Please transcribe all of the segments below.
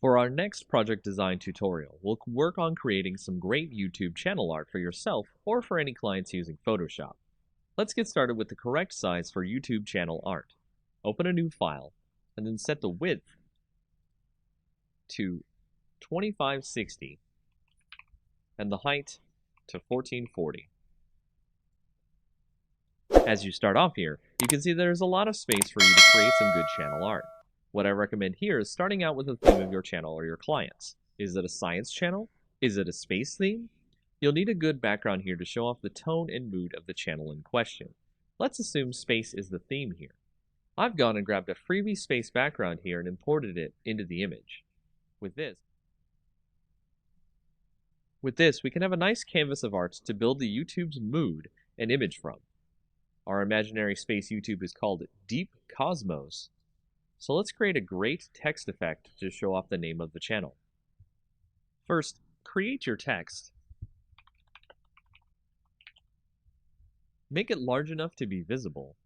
For our next project design tutorial, we'll work on creating some great YouTube channel art for yourself or for any clients using Photoshop. Let's get started with the correct size for YouTube channel art. Open a new file, and then set the width to 2560 and the height to 1440. As you start off here, you can see there's a lot of space for you to create some good channel art. What I recommend here is starting out with the theme of your channel or your clients. Is it a science channel? Is it a space theme? You'll need a good background here to show off the tone and mood of the channel in question. Let's assume space is the theme here. I've gone and grabbed a freebie space background here and imported it into the image. With this, we can have a nice canvas of art to build the YouTube's mood and image from. Our imaginary space YouTube is called Deep Cosmos. So let's create a great text effect to show off the name of the channel. First, create your text. Make it large enough to be visible.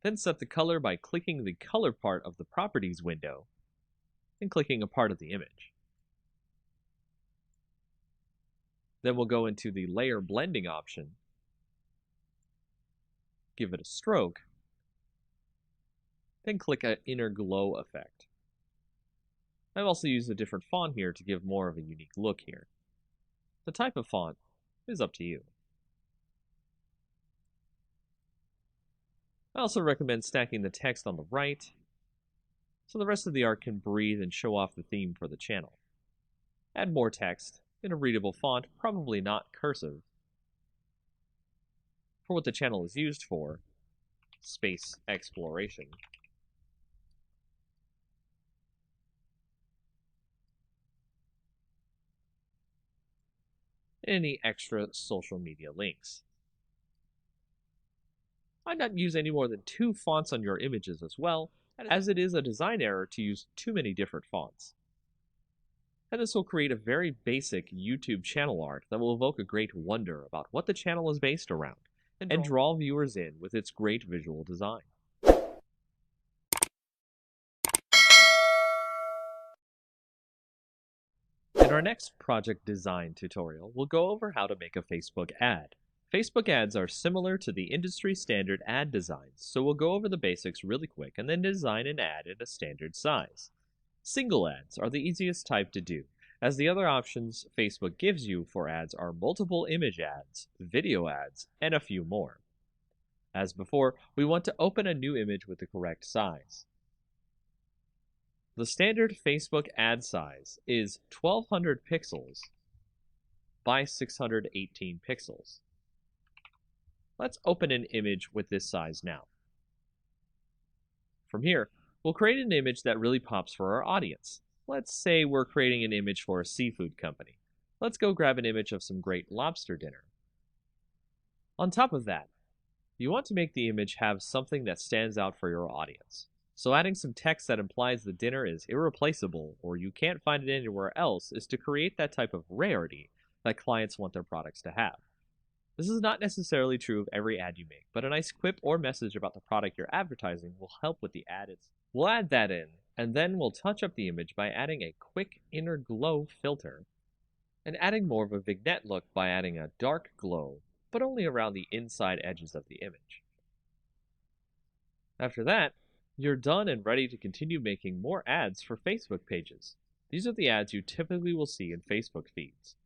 Then set the color by clicking the color part of the properties window and clicking a part of the image. Then we'll go into the layer blending option, give it a stroke, then click an inner glow effect. I've also used a different font here to give more of a unique look here. The type of font is up to you. I also recommend stacking the text on the right so the rest of the art can breathe and show off the theme for the channel. Add more text in a readable font, probably not cursive, for what the channel is used for, space exploration. Any extra social media links. I'd not use any more than 2 fonts on your images as well, as it is a design error to use too many different fonts. And this will create a very basic YouTube channel art that will evoke a great wonder about what the channel is based around, and draw viewers in with its great visual design. In our next project design tutorial, we'll go over how to make a Facebook ad. Facebook ads are similar to the industry standard ad designs, so we'll go over the basics really quick and then design an ad in a standard size. Single ads are the easiest type to do, as the other options Facebook gives you for ads are multiple image ads, video ads, and a few more. As before, we want to open a new image with the correct size. The standard Facebook ad size is 1200 pixels by 618 pixels. Let's open an image with this size now. From here, we'll create an image that really pops for our audience. Let's say we're creating an image for a seafood company. Let's go grab an image of some great lobster dinner. On top of that, you want to make the image have something that stands out for your audience. So adding some text that implies the dinner is irreplaceable or you can't find it anywhere else is to create that type of rarity that clients want their products to have. This is not necessarily true of every ad you make, but a nice quip or message about the product you're advertising will help with the ad. We'll add that in, and then we'll touch up the image by adding a quick inner glow filter, and adding more of a vignette look by adding a dark glow, but only around the inside edges of the image. After that, you're done and ready to continue making more ads for Facebook pages. These are the ads you typically will see in Facebook feeds.